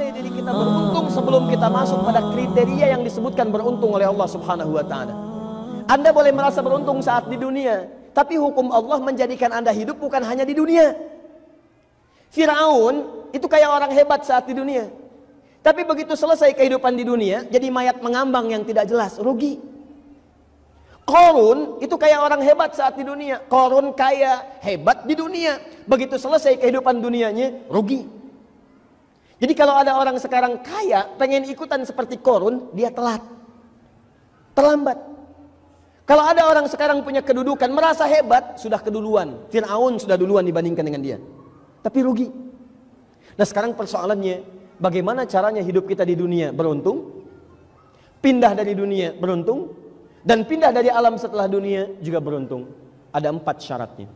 menilai diri kita beruntung sebelum kita masuk pada kriteria yang disebutkan beruntung oleh Allah Subhanahu wa taala. Anda boleh merasa beruntung saat di dunia, tapi hukum Allah menjadikan Anda hidup bukan hanya di dunia. Firaun itu kayak orang hebat saat di dunia, tapi begitu selesai kehidupan di dunia jadi mayat mengambang yang tidak jelas, rugi. Qarun itu kayak orang hebat saat di dunia. Qarun kaya, hebat di dunia, begitu selesai kehidupan dunianya, rugi. Jadi kalau ada orang sekarang kaya pengen ikutan seperti Qarun, dia terlambat. Kalau ada orang sekarang punya kedudukan, merasa hebat, sudah keduluan. Fir'aun sudah duluan dibandingkan dengan dia, tapi rugi. Nah sekarang persoalannya, bagaimana caranya hidup kita di dunia beruntung, pindah dari dunia beruntung, dan pindah dari alam setelah dunia juga beruntung. Ada 4 syaratnya.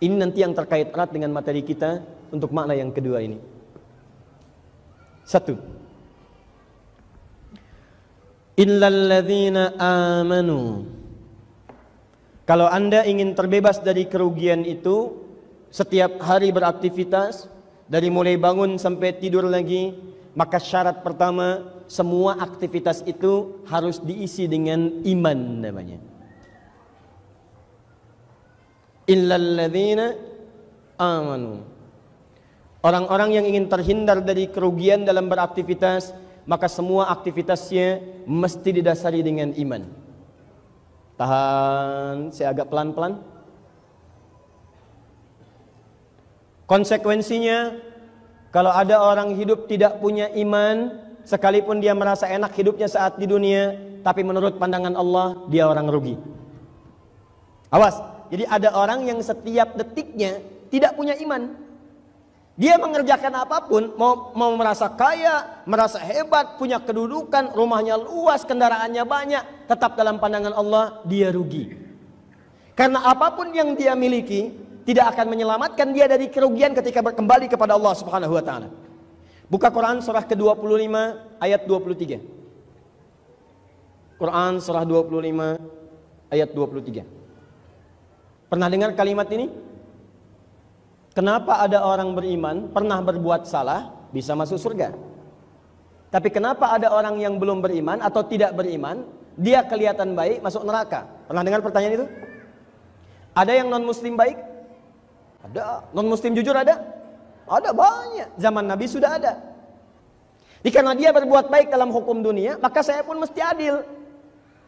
Ini nanti yang terkait erat dengan materi kita untuk makna yang kedua ini. 1. Illalladzina amanu. Kalau Anda ingin terbebas dari kerugian itu, setiap hari beraktivitas, dari mulai bangun sampai tidur lagi, maka syarat pertama, semua aktivitas itu harus diisi dengan iman namanya. Illalladzina amanu. Orang-orang yang ingin terhindar dari kerugian dalam beraktivitas, maka semua aktivitasnya mesti didasari dengan iman. Tahan, saya agak pelan-pelan. Konsekuensinya, kalau ada orang hidup tidak punya iman, sekalipun dia merasa enak hidupnya saat di dunia, tapi menurut pandangan Allah, dia orang rugi. Awas, jadi ada orang yang setiap detiknya tidak punya iman. Dia mengerjakan apapun, mau merasa kaya, merasa hebat, punya kedudukan, rumahnya luas, kendaraannya banyak, tetap dalam pandangan Allah, dia rugi. Karena apapun yang dia miliki tidak akan menyelamatkan dia dari kerugian ketika kembali kepada Allah Subhanahu wa taala. Buka Quran surah ke-25 ayat 23. Quran surah 25 ayat 23. Pernah dengar kalimat ini? Kenapa ada orang beriman pernah berbuat salah bisa masuk surga? Tapi kenapa ada orang yang belum beriman atau tidak beriman, dia kelihatan baik masuk neraka? Pernah dengar pertanyaan itu? Ada yang non muslim baik? Ada. Non muslim jujur ada? Ada banyak. Zaman Nabi sudah ada. Jadi karena dia berbuat baik dalam hukum dunia, maka saya pun mesti adil.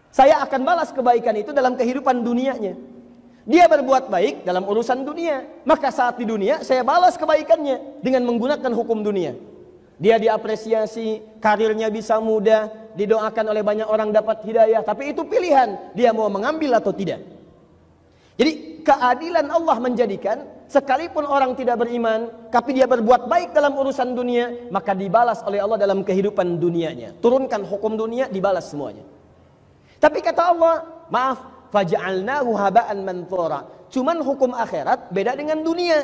Saya akan balas kebaikan itu dalam kehidupan dunianya. Dia berbuat baik dalam urusan dunia, maka saat di dunia saya balas kebaikannya dengan menggunakan hukum dunia. Dia diapresiasi, karirnya bisa mudah, didoakan oleh banyak orang dapat hidayah, tapi itu pilihan, dia mau mengambil atau tidak. Jadi keadilan Allah menjadikan sekalipun orang tidak beriman, tapi dia berbuat baik dalam urusan dunia, maka dibalas oleh Allah dalam kehidupan dunianya. Turunkan hukum dunia, dibalas semuanya. Tapi kata Allah, maaf, faja'alnahu haba'an manthura. Cuman hukum akhirat beda dengan dunia.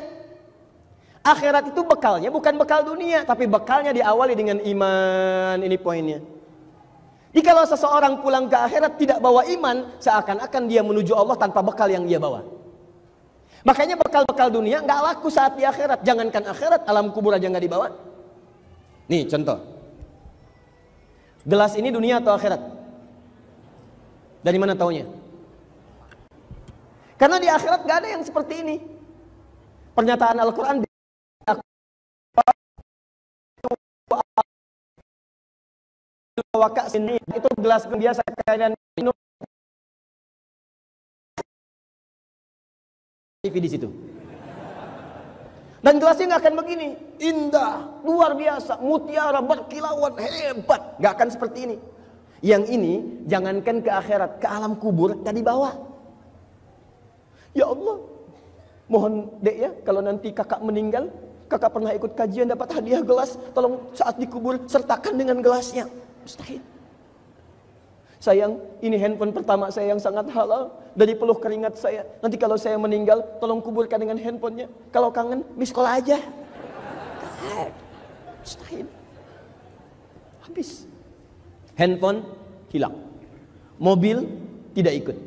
Akhirat itu bekalnya bukan bekal dunia, tapi bekalnya diawali dengan iman. Ini poinnya. Jadi kalau seseorang pulang ke akhirat tidak bawa iman, seakan-akan dia menuju Allah tanpa bekal yang dia bawa. Makanya bekal-bekal dunia nggak laku saat di akhirat. Jangankan akhirat, alam kubur aja nggak dibawa. Nih contoh. Gelas ini dunia atau akhirat? Dari mana taunya? Karena di akhirat gak ada yang seperti ini. Pernyataan Al-Quran itu gelas biasa kalian minum TV di situ. Dan gelasnya gak akan begini, indah, luar biasa, mutiara, berkilauan, hebat. Gak akan seperti ini. Yang ini jangankan ke akhirat, ke alam kubur gak dibawa. Ya Allah, mohon dek ya, kalau nanti kakak meninggal, kakak pernah ikut kajian dapat hadiah gelas, tolong saat dikubur sertakan dengan gelasnya. Mustahil. Sayang, ini handphone pertama saya yang sangat halal, dari peluh keringat saya. Nanti kalau saya meninggal, tolong kuburkan dengan handphonenya. Kalau kangen, miss call aja. Mustahil. Habis. Handphone hilang, mobil tidak ikut,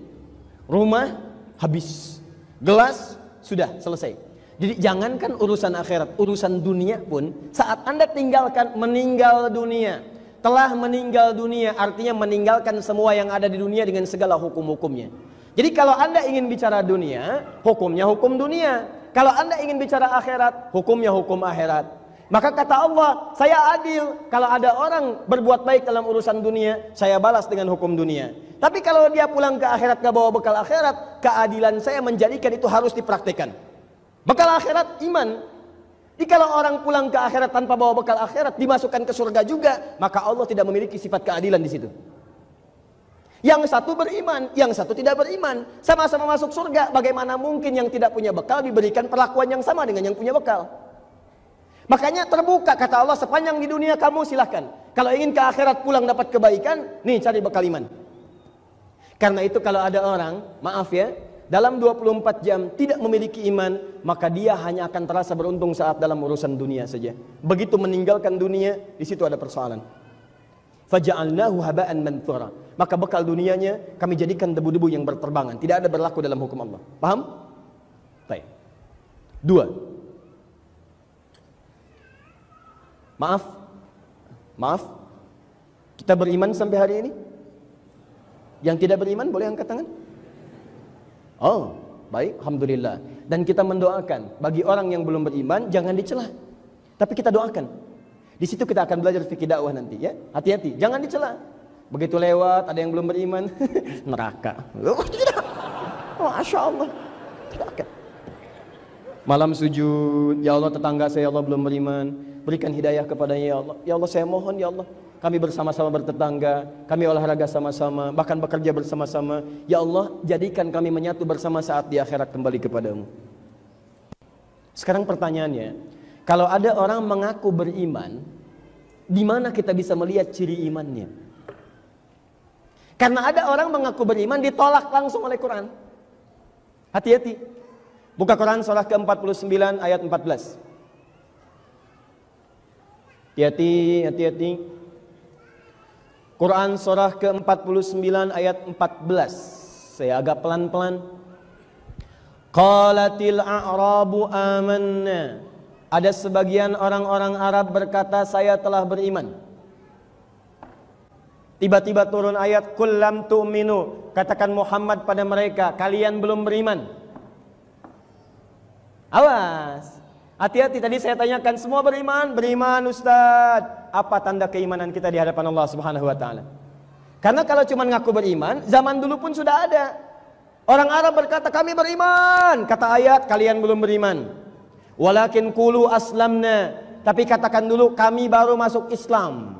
rumah habis, gelas sudah selesai. Jadi jangankan urusan akhirat, urusan dunia pun saat Anda tinggalkan, meninggal dunia, telah meninggal dunia, artinya meninggalkan semua yang ada di dunia dengan segala hukum-hukumnya. Jadi kalau Anda ingin bicara dunia, hukumnya hukum dunia. Kalau Anda ingin bicara akhirat, hukumnya hukum akhirat. Maka kata Allah, saya adil. Kalau ada orang berbuat baik dalam urusan dunia, saya balas dengan hukum dunia. Tapi kalau dia pulang ke akhirat gak bawa bekal akhirat, keadilan saya menjadikan itu harus dipraktikkan. Bekal akhirat iman. Jadi kalau orang pulang ke akhirat tanpa bawa bekal akhirat, dimasukkan ke surga juga, maka Allah tidak memiliki sifat keadilan di situ. Yang satu beriman, yang satu tidak beriman, sama-sama masuk surga. Bagaimana mungkin yang tidak punya bekal diberikan perlakuan yang sama dengan yang punya bekal? Makanya terbuka, kata Allah, sepanjang di dunia kamu silahkan. Kalau ingin ke akhirat pulang dapat kebaikan, nih cari bekal iman. Karena itu kalau ada orang, maaf ya, dalam 24 jam tidak memiliki iman, maka dia hanya akan terasa beruntung saat dalam urusan dunia saja. Begitu meninggalkan dunia, di situ ada persoalan. Faja'alnahu haba'an manthura. Maka bekal dunianya kami jadikan debu-debu yang berterbangan, tidak ada berlaku dalam hukum Allah. Paham? Baik. 2. Maaf, kita beriman sampai hari ini? Yang tidak beriman boleh angkat tangan? Oh, baik, alhamdulillah. Dan kita mendoakan bagi orang yang belum beriman jangan dicela. Tapi kita doakan. Di situ kita akan belajar fikih dakwah nanti ya. Hati-hati, jangan dicela. Begitu lewat ada yang belum beriman, neraka. Oh, tidak. Masya Allah. Tidak. Malam sujud, ya Allah tetangga saya ya Allah belum beriman. Berikan hidayah kepadanya ya Allah. Ya Allah saya mohon ya Allah. Kami bersama-sama bertetangga, kami olahraga sama-sama, bahkan bekerja bersama-sama. Ya Allah, jadikan kami menyatu bersama saat di akhirat kembali kepadamu. Sekarang pertanyaannya, kalau ada orang mengaku beriman, di mana kita bisa melihat ciri imannya? Karena ada orang mengaku beriman ditolak langsung oleh Quran. Hati-hati. Buka Quran surah ke-49 ayat 14. Hati-hati. Quran surah ke-49 ayat 14. Saya agak pelan-pelan. Qalatil a'rabu amanna. Ada sebagian orang-orang Arab berkata saya telah beriman. Tiba-tiba turun ayat qul lam tu'minu. Katakan Muhammad pada mereka, kalian belum beriman. Awas. Hati-hati, tadi saya tanyakan semua beriman? Beriman Ustaz. Apa tanda keimanan kita di hadapan Allah Subhanahu wa taala? Karena kalau cuma ngaku beriman, zaman dulu pun sudah ada. Orang Arab berkata kami beriman. Kata ayat kalian belum beriman. Walakin qulu aslamna. Tapi katakan dulu kami baru masuk Islam.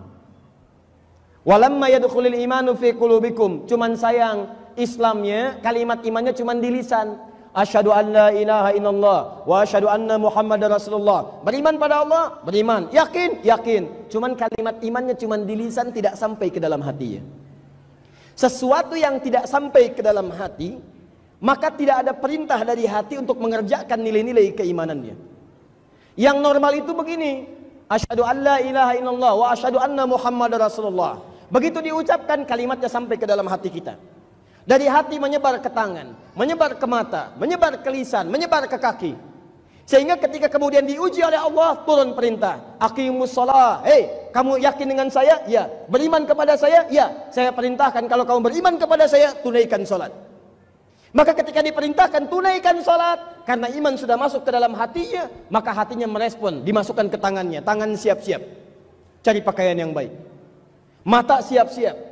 Walamma yadkhulul imanu fi qulubikum. Cuman sayang Islamnya, kalimat imannya cuman di lisan. Asyhadu an la ilaha illallah wa asyhadu anna Muhammadar Rasulullah. Beriman pada Allah, beriman. Yakin, yakin. Cuman kalimat imannya cuman di lisan, tidak sampai ke dalam hatinya. Sesuatu yang tidak sampai ke dalam hati, maka tidak ada perintah dari hati untuk mengerjakan nilai-nilai keimanannya. Yang normal itu begini, asyhadu an la ilaha illallah wa asyhadu anna Muhammadar Rasulullah. Begitu diucapkan kalimatnya sampai ke dalam hati kita. Dari hati menyebar ke tangan, menyebar ke mata, menyebar ke lisan, menyebar ke kaki. Sehingga ketika kemudian diuji oleh Allah, turun perintah. Aqimus shalah. Hei, kamu yakin dengan saya? Ya. Beriman kepada saya? Ya. Saya perintahkan kalau kamu beriman kepada saya, tunaikan salat. Maka ketika diperintahkan tunaikan salat, karena iman sudah masuk ke dalam hatinya, maka hatinya merespon, dimasukkan ke tangannya. Tangan siap-siap. Cari pakaian yang baik. Mata siap-siap.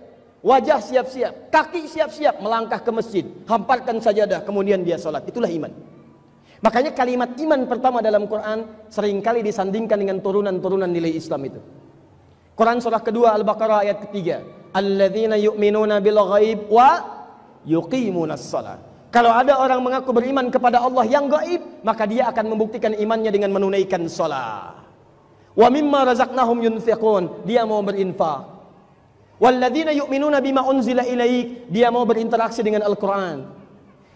Wajah siap-siap, kaki siap-siap melangkah ke masjid, hamparkan sajadah, kemudian dia sholat. Itulah iman. Makanya kalimat iman pertama dalam Quran seringkali disandingkan dengan turunan-turunan nilai Islam itu. Quran surah kedua Al-Baqarah ayat ketiga. Alladzina yu'minuna bil ghaib wa yuqimunas shalah. Kalau ada orang mengaku beriman kepada Allah yang gaib, maka dia akan membuktikan imannya dengan menunaikan shalah. Wa mimma razaqnahum yunfiqun. Dia mau berinfak. Walladzina yu'minuna bima unzila ilaik, dia mau berinteraksi dengan Al-Quran.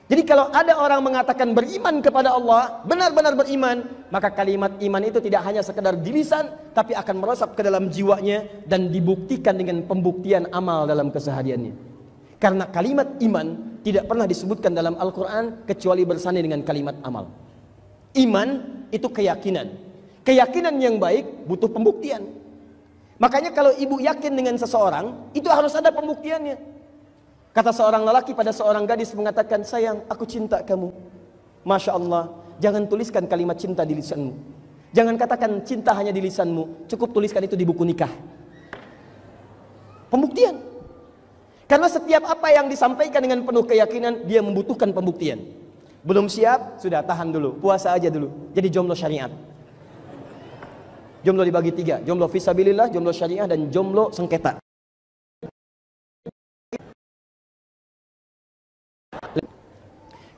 Jadi kalau ada orang mengatakan beriman kepada Allah, benar-benar beriman, maka kalimat iman itu tidak hanya sekedar di lisan, tapi akan meresap ke dalam jiwanya dan dibuktikan dengan pembuktian amal dalam kesehariannya. Karena kalimat iman tidak pernah disebutkan dalam Al-Quran kecuali bersanding dengan kalimat amal. Iman itu keyakinan. Keyakinan yang baik butuh pembuktian. Makanya kalau ibu yakin dengan seseorang, itu harus ada pembuktiannya. Kata seorang lelaki pada seorang gadis mengatakan, sayang, aku cinta kamu. Masya Allah, jangan tuliskan kalimat cinta di lisanmu. Jangan katakan cinta hanya di lisanmu, cukup tuliskan itu di buku nikah. Pembuktian. Karena setiap apa yang disampaikan dengan penuh keyakinan, dia membutuhkan pembuktian. Belum siap, sudah tahan dulu, puasa aja dulu. Jadi jomblo syariat. Jomblo dibagi 3, jomblo fisabilillah, jomblo syariah, dan jomblo sengketa.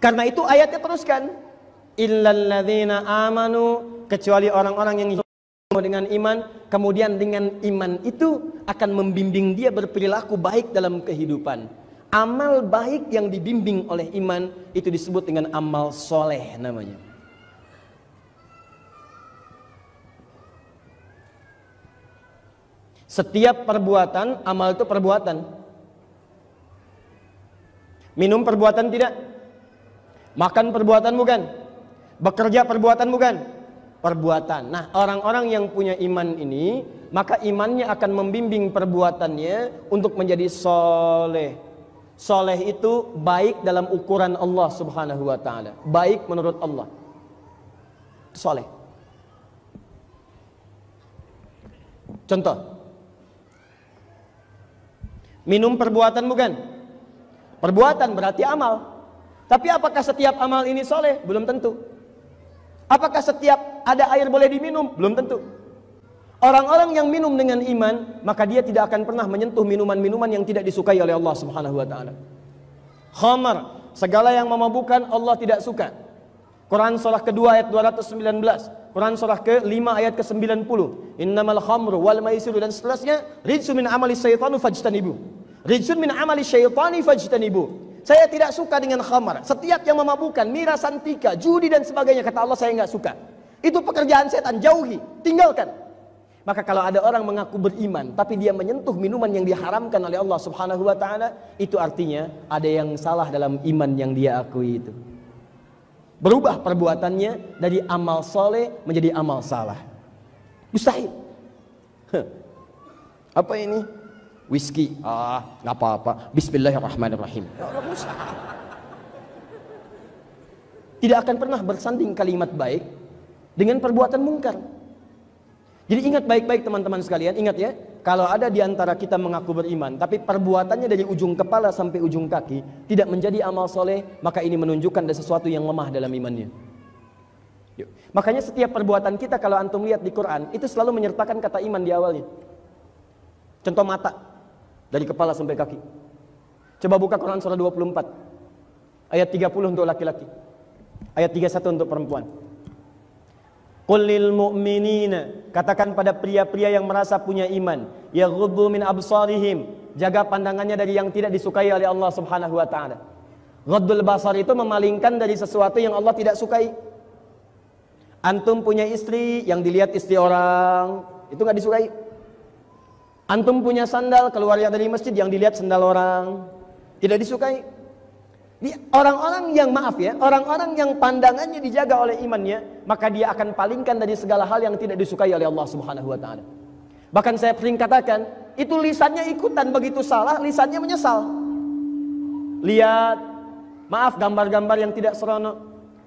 Karena itu ayatnya teruskan, illalladzina amanu, kecuali orang-orang yang dengan iman, kemudian dengan iman itu akan membimbing dia berperilaku baik dalam kehidupan. Amal baik yang dibimbing oleh iman itu disebut dengan amal soleh namanya. Setiap perbuatan, amal itu perbuatan. Minum perbuatan tidak? Makan perbuatan bukan? Bekerja perbuatan bukan? Perbuatan. Nah, orang-orang yang punya iman ini, maka imannya akan membimbing perbuatannya untuk menjadi soleh. Soleh itu baik dalam ukuran Allah subhanahu wa ta'ala. Baik menurut Allah. Soleh. Contoh. Minum perbuatan bukan? Perbuatan berarti amal. Tapi apakah setiap amal ini soleh? Belum tentu. Apakah setiap ada air boleh diminum? Belum tentu. Orang-orang yang minum dengan iman, maka dia tidak akan pernah menyentuh minuman-minuman yang tidak disukai oleh Allah subhanahu wa ta'ala. Khamar, segala yang memabukkan Allah tidak suka. Quran surah kedua ayat 219, Quran surah ke-5 ayat ke-90, innamal khamru wal maisiru, dan seterusnya, rijsun min amali syaitani fajtanibu. Rijsun min amali syaitani fajtanibu. Saya tidak suka dengan khamar. Setiap yang memabukkan, miras, santika, judi dan sebagainya, kata Allah, saya enggak suka. Itu pekerjaan setan, jauhi, tinggalkan. Maka kalau ada orang mengaku beriman tapi dia menyentuh minuman yang diharamkan oleh Allah subhanahu wa ta'ala, itu artinya ada yang salah dalam iman yang dia akui itu. Berubah perbuatannya dari amal soleh menjadi amal salah. Mustahil. Apa ini? Whisky. Nggak apa-apa. Bismillahirrahmanirrahim. Tidak akan pernah bersanding kalimat baik dengan perbuatan mungkar. Jadi ingat baik-baik teman-teman sekalian, ingat ya, kalau ada di antara kita mengaku beriman, tapi perbuatannya dari ujung kepala sampai ujung kaki tidak menjadi amal soleh, maka ini menunjukkan ada sesuatu yang lemah dalam imannya. Yuk. Makanya setiap perbuatan kita kalau antum lihat di Quran, itu selalu menyertakan kata iman di awalnya. Contoh mata, dari kepala sampai kaki. Coba buka Quran surah 24, ayat 30 untuk laki-laki, ayat 31 untuk perempuan. Qul lil mu'minina, katakan pada pria-pria yang merasa punya iman, yaghuddu min absarihim, jaga pandangannya dari yang tidak disukai oleh Allah subhanahu wa ta'ala. Ghaddul basar itu memalingkan dari sesuatu yang Allah tidak sukai. Antum punya istri, yang dilihat istri orang, itu nggak disukai. Antum punya sandal, keluarnya dari masjid, yang dilihat sandal orang, tidak disukai. Orang-orang yang orang-orang yang pandangannya dijaga oleh imannya, maka dia akan palingkan dari segala hal yang tidak disukai oleh Allah subhanahu wa ta'ala. Bahkan saya sering katakan, itu lisannya ikutan, begitu salah, lisannya menyesal. Lihat, gambar-gambar yang tidak seronok,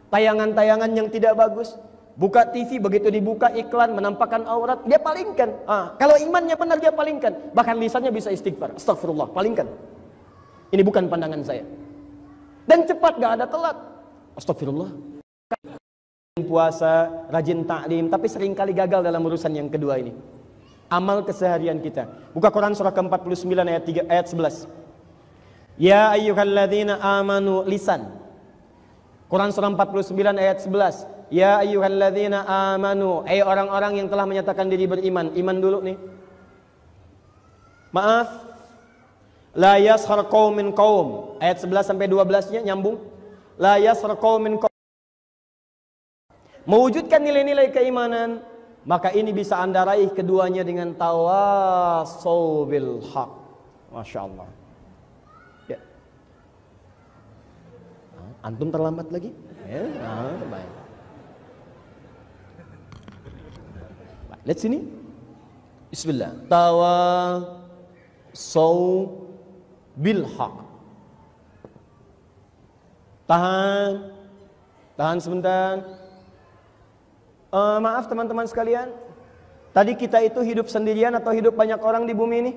tayangan-tayangan yang tidak bagus, buka TV, begitu dibuka iklan menampakkan aurat, dia palingkan. Kalau imannya benar dia palingkan, bahkan lisannya bisa istighfar, astagfirullah, palingkan. Ini bukan pandangan saya. Dan cepat, gak ada telat. Astagfirullah. Puasa, rajin taklim, tapi seringkali gagal dalam urusan yang kedua ini. Amal keseharian kita. Buka Quran surah ke-49 ayat 11. Ya ayyuhalladzina amanu, lisan. Quran surah 49 ayat 11. Ya ayyuhalladzina amanu, orang-orang yang telah menyatakan diri beriman. Iman dulu nih. Maaf. La yaskhar qaumin qaum, ayat 11 sampai 12-nya nyambung. La yaskhar qaumin qaum, mewujudkan nilai-nilai keimanan, maka ini bisa Anda raih keduanya dengan tawassaw bil haq. Masya Allah. Ya. Antum terlambat lagi? Ya, baik. Lihat sini. Bismillah. Tawassaw bil haq. Tahan sebentar. Maaf teman-teman sekalian. Tadi kita itu hidup sendirian atau hidup banyak orang di bumi ini?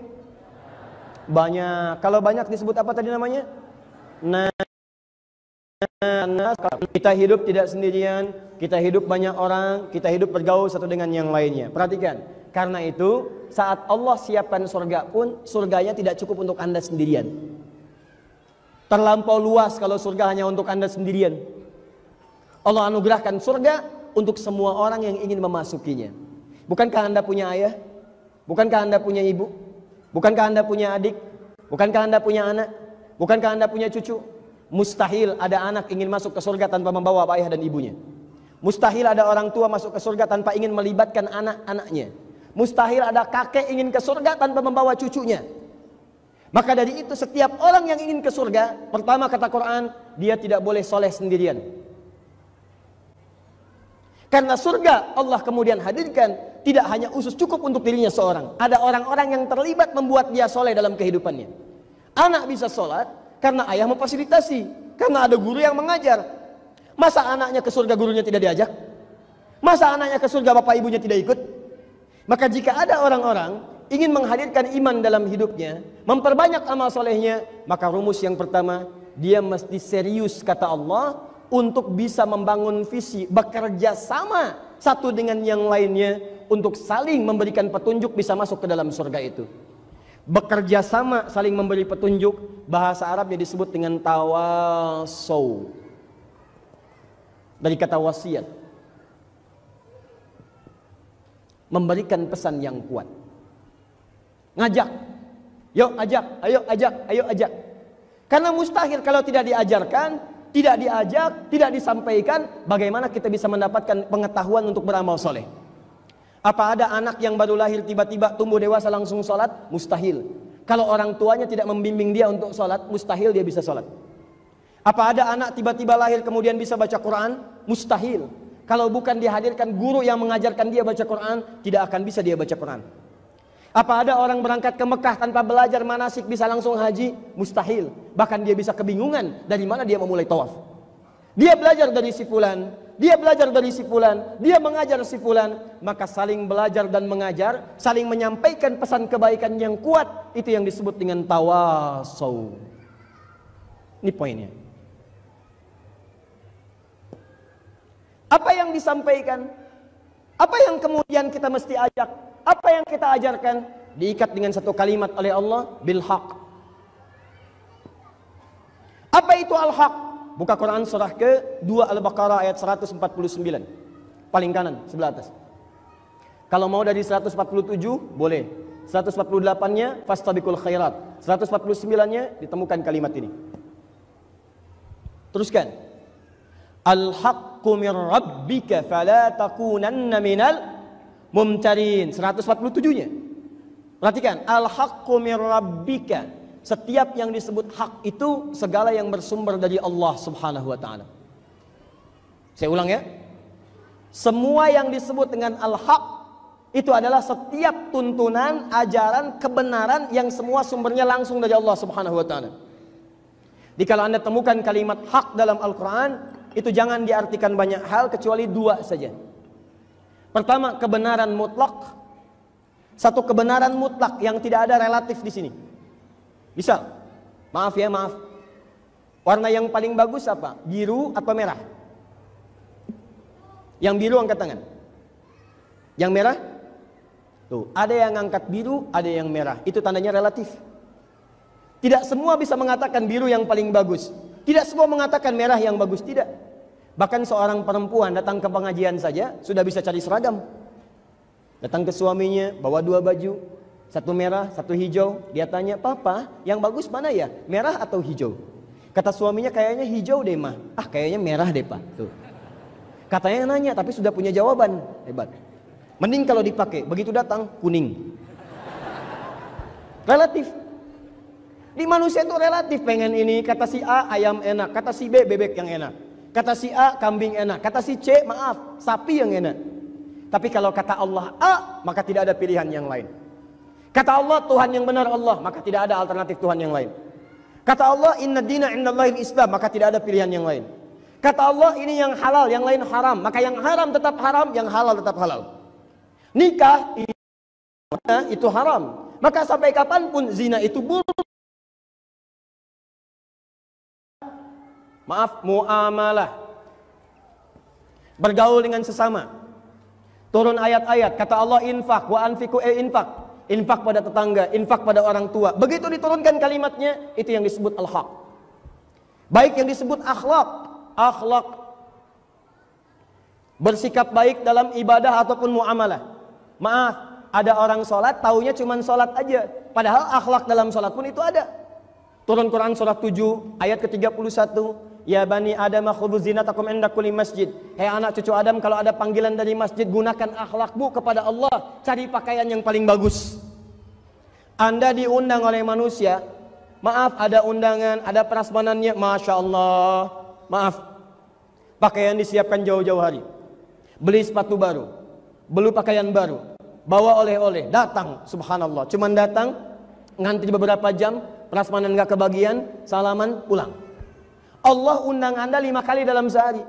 Banyak. Kalau banyak disebut apa tadi namanya? Nah, kita hidup tidak sendirian, kita hidup banyak orang, kita hidup bergaul satu dengan yang lainnya. Perhatikan, karena itu saat Allah siapkan surga pun, surganya tidak cukup untuk Anda sendirian. Terlampau luas kalau surga hanya untuk Anda sendirian. Allah anugerahkan surga untuk semua orang yang ingin memasukinya. Bukankah Anda punya ayah? Bukankah Anda punya ibu? Bukankah Anda punya adik? Bukankah Anda punya anak? Bukankah Anda punya cucu? Mustahil ada anak ingin masuk ke surga tanpa membawa ayah dan ibunya. Mustahil ada orang tua masuk ke surga tanpa ingin melibatkan anak-anaknya. Mustahil ada kakek ingin ke surga tanpa membawa cucunya. Maka dari itu setiap orang yang ingin ke surga, pertama kata Quran, dia tidak boleh soleh sendirian. Karena surga Allah kemudian hadirkan tidak hanya khusus cukup untuk dirinya seorang. Ada orang-orang yang terlibat membuat dia soleh dalam kehidupannya. Anak bisa sholat karena ayah memfasilitasi, karena ada guru yang mengajar. Masa anaknya ke surga gurunya tidak diajak? Masa anaknya ke surga bapak ibunya tidak ikut? Maka jika ada orang-orang ingin menghadirkan iman dalam hidupnya, memperbanyak amal solehnya, maka rumus yang pertama, dia mesti serius kata Allah untuk bisa membangun visi, bekerja sama satu dengan yang lainnya untuk saling memberikan petunjuk bisa masuk ke dalam surga itu. Bekerja sama saling memberi petunjuk, bahasa Arabnya disebut dengan tawasaw, dari kata wasiat, memberikan pesan yang kuat. Ngajak, yuk ajak, ayo ajak, ayo ajak. Karena mustahil kalau tidak diajarkan, tidak diajak, tidak disampaikan, bagaimana kita bisa mendapatkan pengetahuan untuk beramal soleh? Apa ada anak yang baru lahir tiba-tiba tumbuh dewasa langsung sholat? Mustahil. Kalau orang tuanya tidak membimbing dia untuk sholat, mustahil dia bisa sholat. Apa ada anak tiba-tiba lahir kemudian bisa baca Quran? Mustahil. Kalau bukan dihadirkan guru yang mengajarkan dia baca Quran, tidak akan bisa dia baca Quran. Apa ada orang berangkat ke Mekah tanpa belajar manasik bisa langsung haji? Mustahil. Bahkan dia bisa kebingungan dari mana dia memulai tawaf. Dia belajar dari si fulan, dia belajar dari si fulan, dia mengajar si fulan. Maka saling belajar dan mengajar, saling menyampaikan pesan kebaikan yang kuat, itu yang disebut dengan tawasaw. Ini poinnya. Apa yang disampaikan? Apa yang kemudian kita mesti ajak? Apa yang kita ajarkan? Diikat dengan satu kalimat oleh Allah, bil haq. Apa itu al-haq? Buka Quran surah ke-2 Al-Baqarah ayat 149. Paling kanan, sebelah atas. Kalau mau dari 147, boleh. 148-nya, fastabiqul khairat. 149-nya, ditemukan kalimat ini. Teruskan. Al-haqqu min rabbika fala takunanna minal mumtarin. 147-nya. Perhatikan, al-haqqu min rabbika. Setiap yang disebut hak itu segala yang bersumber dari Allah Subhanahu wa taala. Saya ulang ya. Semua yang disebut dengan al-haq itu adalah setiap tuntunan, ajaran, kebenaran yang semua sumbernya langsung dari Allah Subhanahu wa taala. Jadi kalau Anda temukan kalimat hak dalam Al-Qur'an, itu jangan diartikan banyak hal kecuali dua saja. Pertama, kebenaran mutlak. Satu kebenaran mutlak yang tidak ada relatif di sini. Misal, maaf ya, maaf. Warna yang paling bagus apa? Biru atau merah? Yang biru angkat tangan. Yang merah? Tuh, ada yang angkat biru, ada yang merah. Itu tandanya relatif. Tidak semua bisa mengatakan biru yang paling bagus. Tidak semua mengatakan merah yang bagus, tidak. Bahkan seorang perempuan datang ke pengajian saja sudah bisa cari seragam. Datang ke suaminya, bawa dua baju, satu merah, satu hijau. Dia tanya, "Papa, yang bagus mana ya? Merah atau hijau?" Kata suaminya, "Kayaknya hijau deh, mah." "Ah, kayaknya merah deh, Pak." Tuh. Katanya nanya, tapi sudah punya jawaban. Hebat. Mending kalau dipakai, begitu datang kuning. Relatif. Di manusia itu relatif, pengen ini, kata si A ayam enak, kata si B bebek yang enak, kata si A kambing enak, kata si C maaf sapi yang enak. Tapi kalau kata Allah A, maka tidak ada pilihan yang lain. Kata Allah Tuhan yang benar Allah, maka tidak ada alternatif Tuhan yang lain. Kata Allah inna dina indallahil Islam, maka tidak ada pilihan yang lain. Kata Allah ini yang halal, yang lain haram, maka yang haram tetap haram, yang halal tetap halal. Nikah itu haram, maka sampai kapanpun zina itu buruk. Maaf, muamalah, bergaul dengan sesama. Turun ayat-ayat, kata Allah infak, wa anfiku infak. Infak pada tetangga, infak pada orang tua. Begitu diturunkan kalimatnya, itu yang disebut al-haq. Baik yang disebut akhlak. Akhlak, bersikap baik dalam ibadah ataupun muamalah. Maaf, ada orang sholat, taunya cuma sholat aja. Padahal akhlak dalam sholat pun itu ada. Turun Quran surat 7 ayat ke-31. Ya bani Adam khudhu zinatakum inda kulli masjid. Hei anak cucu Adam, kalau ada panggilan dari masjid, gunakan akhlakmu kepada Allah. Cari pakaian yang paling bagus. Anda diundang oleh manusia, maaf ada undangan, ada prasmanannya, Masya Allah. Maaf, pakaian disiapkan jauh-jauh hari. Beli sepatu baru, beli pakaian baru, bawa oleh-oleh, datang, subhanallah. Cuman datang, ngantri beberapa jam, prasmanan gak kebagian, salaman, pulang. Allah undang Anda 5 kali dalam sehari.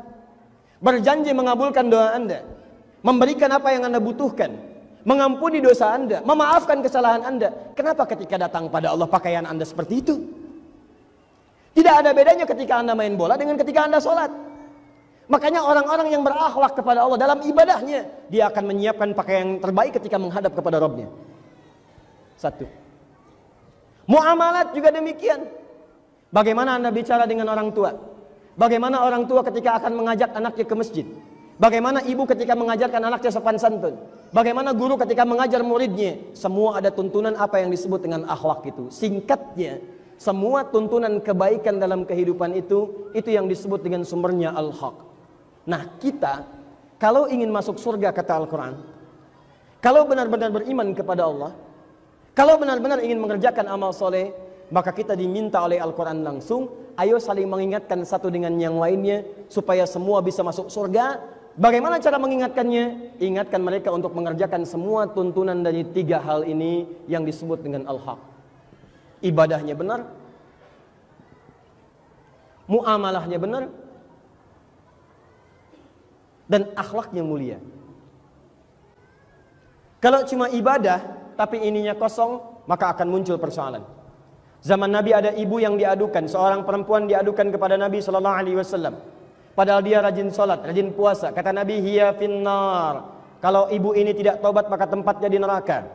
Berjanji mengabulkan doa Anda, memberikan apa yang Anda butuhkan, mengampuni dosa Anda, memaafkan kesalahan Anda. Kenapa ketika datang pada Allah pakaian Anda seperti itu? Tidak ada bedanya ketika Anda main bola dengan ketika Anda sholat. Makanya orang-orang yang berakhlak kepada Allah dalam ibadahnya, dia akan menyiapkan pakaian yang terbaik ketika menghadap kepada Rabbnya. Satu. Muamalat juga demikian. Bagaimana Anda bicara dengan orang tua? Bagaimana orang tua ketika akan mengajak anaknya ke masjid? Bagaimana ibu ketika mengajarkan anaknya sopan santun? Bagaimana guru ketika mengajar muridnya? Semua ada tuntunan apa yang disebut dengan akhlak itu. Singkatnya, semua tuntunan kebaikan dalam kehidupan itu yang disebut dengan sumbernya al-haq. Nah kita, kalau ingin masuk surga kata Al-Quran, kalau benar-benar beriman kepada Allah, kalau benar-benar ingin mengerjakan amal soleh, maka kita diminta oleh Al-Quran langsung, ayo saling mengingatkan satu dengan yang lainnya, supaya semua bisa masuk surga. Bagaimana cara mengingatkannya? Ingatkan mereka untuk mengerjakan semua tuntunan dari 3 hal ini yang disebut dengan al-haq. Ibadahnya benar, muamalahnya benar, dan akhlaknya mulia. Kalau cuma ibadah, tapi ininya kosong, maka akan muncul persoalan. Zaman Nabi ada ibu yang diadukan, seorang perempuan diadukan kepada Nabi SAW. Padahal dia rajin sholat, rajin puasa. Kata Nabi, hiya finnar. Kalau ibu ini tidak tobat, maka tempatnya di neraka.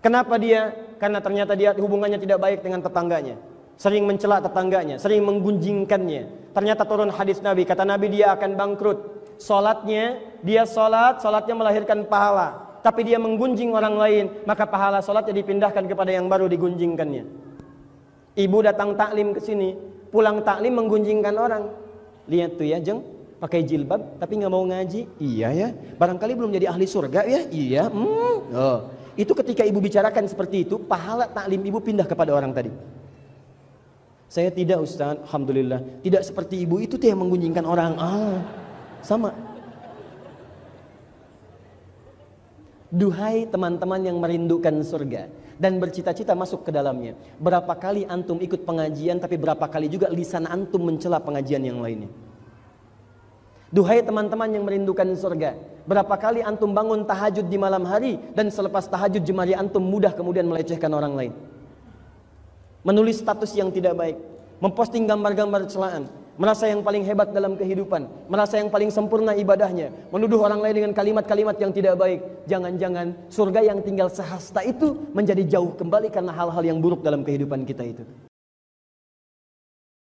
Kenapa dia? Karena ternyata dia hubungannya tidak baik dengan tetangganya. Sering mencela tetangganya, sering menggunjingkannya. Ternyata turun hadis Nabi, kata Nabi dia akan bangkrut. Sholatnya, dia sholatnya melahirkan pahala. Tapi dia menggunjing orang lain, maka pahala sholatnya dipindahkan kepada yang baru digunjingkannya. Ibu datang taklim ke sini, pulang taklim menggunjingkan orang. Lihat tuh ya, Jeng, pakai jilbab tapi nggak mau ngaji. Iya ya, barangkali belum jadi ahli surga ya. Iya. Oh. Itu ketika ibu bicarakan seperti itu, pahala taklim ibu pindah kepada orang tadi. Saya tidak, Ustaz, alhamdulillah. Tidak seperti ibu itu tuh yang menggunjingkan orang. Sama. Duhai teman-teman yang merindukan surga dan bercita-cita masuk ke dalamnya, berapa kali antum ikut pengajian, tapi berapa kali juga lisan antum mencela pengajian yang lainnya. Duhai teman-teman yang merindukan surga, berapa kali antum bangun tahajud di malam hari, dan selepas tahajud jemari antum mudah kemudian melecehkan orang lain, menulis status yang tidak baik, memposting gambar-gambar celaan, merasa yang paling hebat dalam kehidupan, merasa yang paling sempurna ibadahnya, menuduh orang lain dengan kalimat-kalimat yang tidak baik. Jangan-jangan surga yang tinggal sehasta itu menjadi jauh kembali karena hal-hal yang buruk dalam kehidupan kita itu.